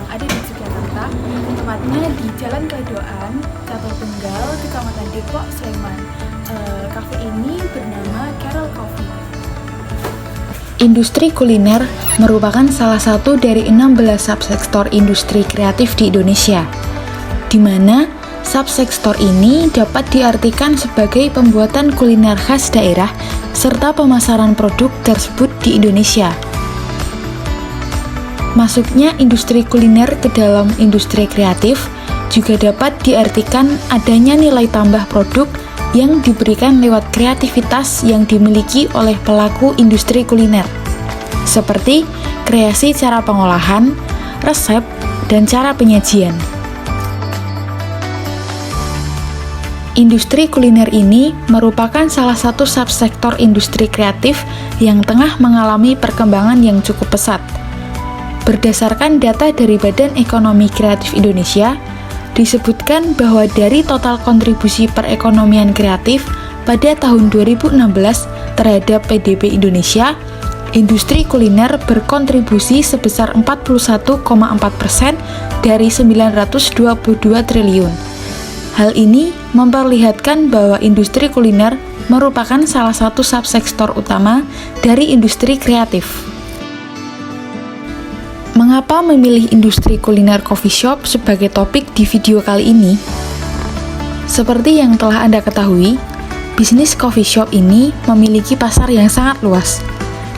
yang ada di Yogyakarta, tepatnya di Jalan Kedoan, Catur Tunggal, Kecamatan Depok, Sleman. Cafe ini bernama Carol Coffee. Industri kuliner merupakan salah satu dari 16 subsektor industri kreatif di Indonesia, di mana subsektor ini dapat diartikan sebagai pembuatan kuliner khas daerah serta pemasaran produk tersebut di Indonesia. Masuknya industri kuliner ke dalam industri kreatif juga dapat diartikan adanya nilai tambah produk yang diberikan lewat kreativitas yang dimiliki oleh pelaku industri kuliner, seperti kreasi cara pengolahan, resep, dan cara penyajian. Industri kuliner ini merupakan salah satu subsektor industri kreatif yang tengah mengalami perkembangan yang cukup pesat. Berdasarkan data dari Badan Ekonomi Kreatif Indonesia, disebutkan bahwa dari total kontribusi perekonomian kreatif pada tahun 2016 terhadap PDB Indonesia, industri kuliner berkontribusi sebesar 41,4% dari 922 triliun. Hal ini memperlihatkan bahwa industri kuliner merupakan salah satu subsektor utama dari industri kreatif. Mengapa memilih industri kuliner coffee shop sebagai topik di video kali ini? Seperti yang telah Anda ketahui, bisnis coffee shop ini memiliki pasar yang sangat luas,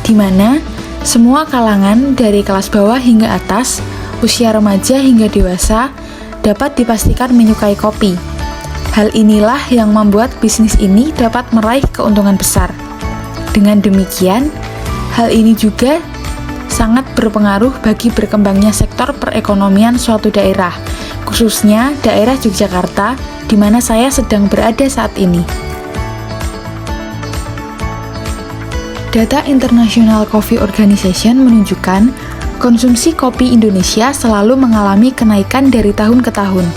di mana semua kalangan dari kelas bawah hingga atas, usia remaja hingga dewasa, dapat dipastikan menyukai kopi. Hal inilah yang membuat bisnis ini dapat meraih keuntungan besar. Dengan demikian, hal ini juga sangat berpengaruh bagi berkembangnya sektor perekonomian suatu daerah, khususnya daerah Yogyakarta, di mana saya sedang berada saat ini. Data International Coffee Organization menunjukkan konsumsi kopi Indonesia selalu mengalami kenaikan dari tahun ke tahun.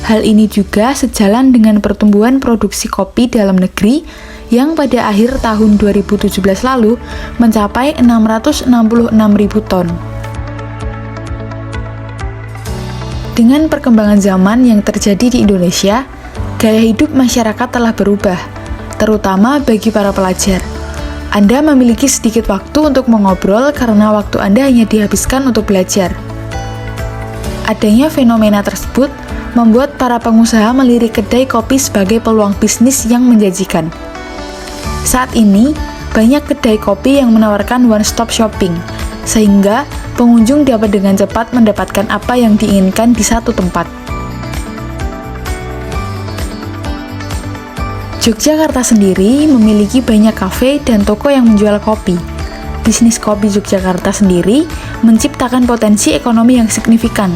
Hal ini juga sejalan dengan pertumbuhan produksi kopi dalam negeri yang pada akhir tahun 2017 lalu mencapai 666.000 ton. Dengan perkembangan zaman yang terjadi di Indonesia, gaya hidup masyarakat telah berubah, terutama bagi para pelajar. Anda memiliki sedikit waktu untuk mengobrol karena waktu Anda hanya dihabiskan untuk belajar. Adanya fenomena tersebut membuat para pengusaha melirik kedai kopi sebagai peluang bisnis yang menjanjikan. Saat ini, banyak kedai kopi yang menawarkan one-stop shopping, sehingga pengunjung dapat dengan cepat mendapatkan apa yang diinginkan di satu tempat. Yogyakarta sendiri memiliki banyak kafe dan toko yang menjual kopi. Bisnis kopi Yogyakarta sendiri menciptakan potensi ekonomi yang signifikan.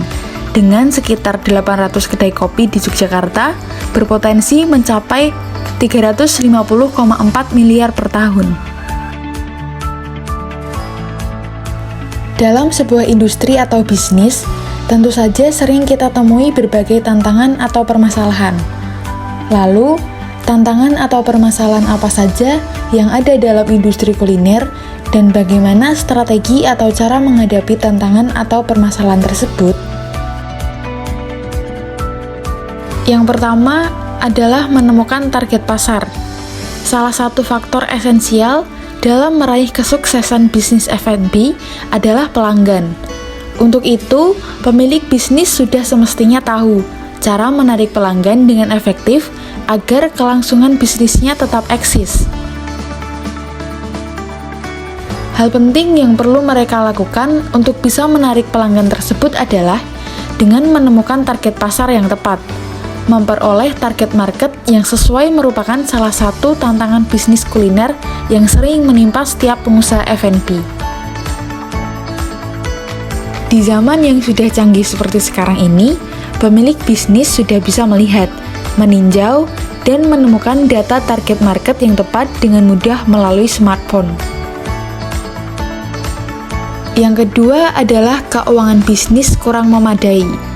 Dengan sekitar 800 kedai kopi di Yogyakarta, berpotensi mencapai 350,4 miliar per tahun. Dalam sebuah industri atau bisnis, tentu saja sering kita temui berbagai tantangan atau permasalahan. Lalu, tantangan atau permasalahan apa saja yang ada dalam industri kuliner dan bagaimana strategi atau cara menghadapi tantangan atau permasalahan tersebut? Yang pertama adalah menemukan target pasar. Salah satu faktor esensial dalam meraih kesuksesan bisnis F&B adalah pelanggan. Untuk itu, pemilik bisnis sudah semestinya tahu cara menarik pelanggan dengan efektif agar kelangsungan bisnisnya tetap eksis. Hal penting yang perlu mereka lakukan untuk bisa menarik pelanggan tersebut adalah dengan menemukan target pasar yang tepat. Memperoleh target market yang sesuai merupakan salah satu tantangan bisnis kuliner yang sering menimpa setiap pengusaha F&B. Di zaman yang sudah canggih seperti sekarang ini, pemilik bisnis sudah bisa melihat, meninjau, dan menemukan data target market yang tepat dengan mudah melalui smartphone. Yang kedua adalah keuangan bisnis kurang memadai.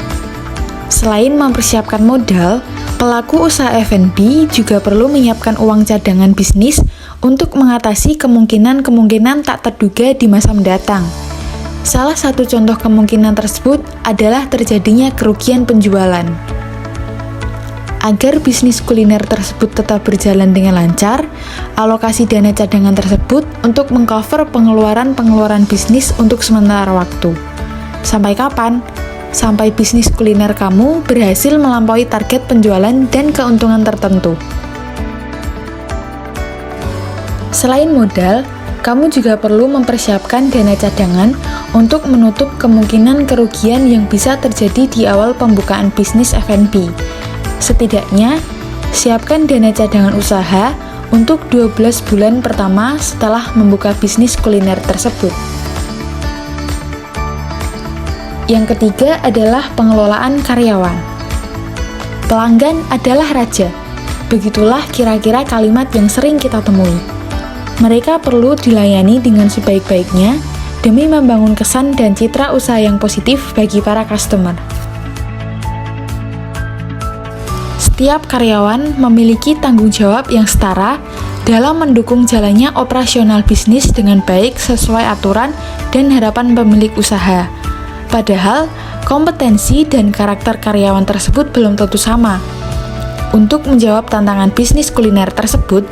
Selain mempersiapkan modal, pelaku usaha F&B juga perlu menyiapkan uang cadangan bisnis untuk mengatasi kemungkinan-kemungkinan tak terduga di masa mendatang. Salah satu contoh kemungkinan tersebut adalah terjadinya kerugian penjualan. Agar bisnis kuliner tersebut tetap berjalan dengan lancar, alokasi dana cadangan tersebut untuk mengcover pengeluaran bisnis untuk sementara waktu. Sampai kapan? Sampai bisnis kuliner kamu berhasil melampaui target penjualan dan keuntungan tertentu. Selain modal, kamu juga perlu mempersiapkan dana cadangan untuk menutup kemungkinan kerugian yang bisa terjadi di awal pembukaan bisnis F&B. Setidaknya, siapkan dana cadangan usaha untuk 12 bulan pertama setelah membuka bisnis kuliner tersebut. Yang ketiga adalah pengelolaan karyawan. Pelanggan adalah raja. Begitulah kira-kira kalimat yang sering kita temui. Mereka perlu dilayani dengan sebaik-baiknya demi membangun kesan dan citra usaha yang positif bagi para customer. Setiap karyawan memiliki tanggung jawab yang setara dalam mendukung jalannya operasional bisnis dengan baik sesuai aturan dan harapan pemilik usaha. Padahal, kompetensi dan karakter karyawan tersebut belum tentu sama. Untuk menjawab tantangan bisnis kuliner tersebut,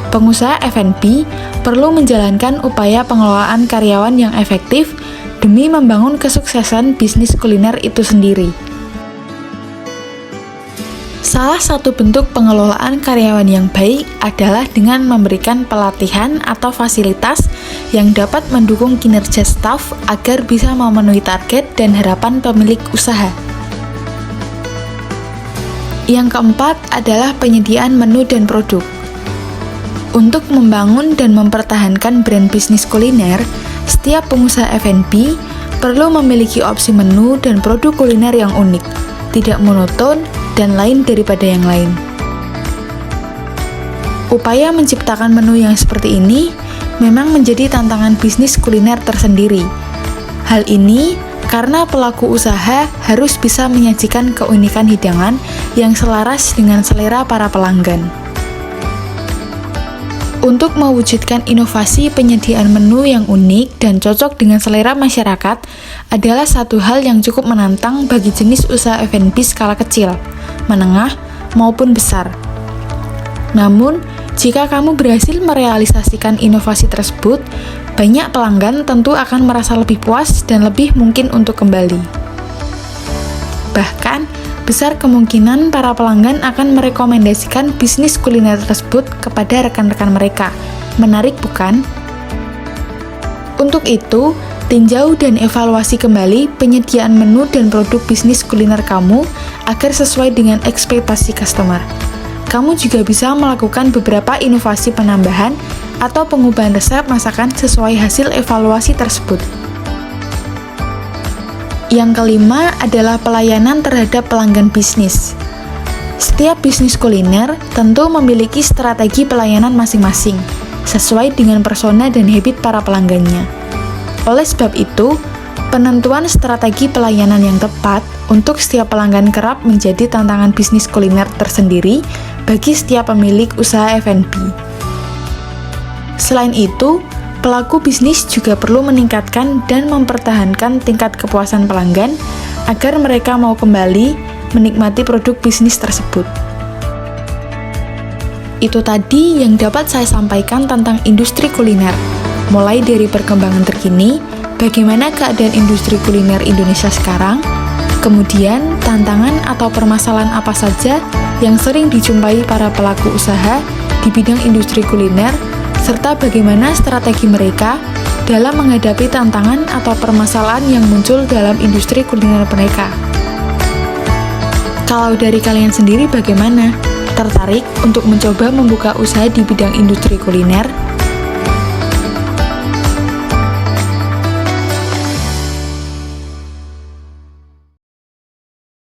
pengusaha F&B perlu menjalankan upaya pengelolaan karyawan yang efektif demi membangun kesuksesan bisnis kuliner itu sendiri. Salah satu bentuk pengelolaan karyawan yang baik adalah dengan memberikan pelatihan atau fasilitas yang dapat mendukung kinerja staf agar bisa memenuhi target dan harapan pemilik usaha. Yang keempat adalah penyediaan menu dan produk. Untuk membangun dan mempertahankan brand bisnis kuliner, setiap pengusaha F&B perlu memiliki opsi menu dan produk kuliner yang unik, tidak monoton, dan lain daripada yang lain. Upaya menciptakan menu yang seperti ini memang menjadi tantangan bisnis kuliner tersendiri. Hal ini karena pelaku usaha harus bisa menyajikan keunikan hidangan yang selaras dengan selera para pelanggan. Untuk mewujudkan inovasi penyediaan menu yang unik dan cocok dengan selera masyarakat adalah satu hal yang cukup menantang bagi jenis usaha F&B skala kecil, menengah, maupun besar. Namun, jika kamu berhasil merealisasikan inovasi tersebut, banyak pelanggan tentu akan merasa lebih puas dan lebih mungkin untuk kembali. Bahkan, besar kemungkinan para pelanggan akan merekomendasikan bisnis kuliner tersebut kepada rekan-rekan mereka. Menarik bukan? Untuk itu, tinjau dan evaluasi kembali penyediaan menu dan produk bisnis kuliner kamu agar sesuai dengan ekspektasi customer. Kamu juga bisa melakukan beberapa inovasi penambahan atau pengubahan resep masakan sesuai hasil evaluasi tersebut. Yang kelima adalah pelayanan terhadap pelanggan bisnis. Setiap bisnis kuliner tentu memiliki strategi pelayanan masing-masing, sesuai dengan persona dan habit para pelanggannya. Oleh sebab itu, penentuan strategi pelayanan yang tepat untuk setiap pelanggan kerap menjadi tantangan bisnis kuliner tersendiri bagi setiap pemilik usaha F&B. Selain itu, pelaku bisnis juga perlu meningkatkan dan mempertahankan tingkat kepuasan pelanggan agar mereka mau kembali menikmati produk bisnis tersebut. Itu tadi yang dapat saya sampaikan tentang industri kuliner, mulai dari perkembangan terkini, bagaimana keadaan industri kuliner Indonesia sekarang, kemudian tantangan atau permasalahan apa saja yang sering dijumpai para pelaku usaha di bidang industri kuliner, serta bagaimana strategi mereka dalam menghadapi tantangan atau permasalahan yang muncul dalam industri kuliner mereka. Kalau dari kalian sendiri bagaimana? Tertarik untuk mencoba membuka usaha di bidang industri kuliner?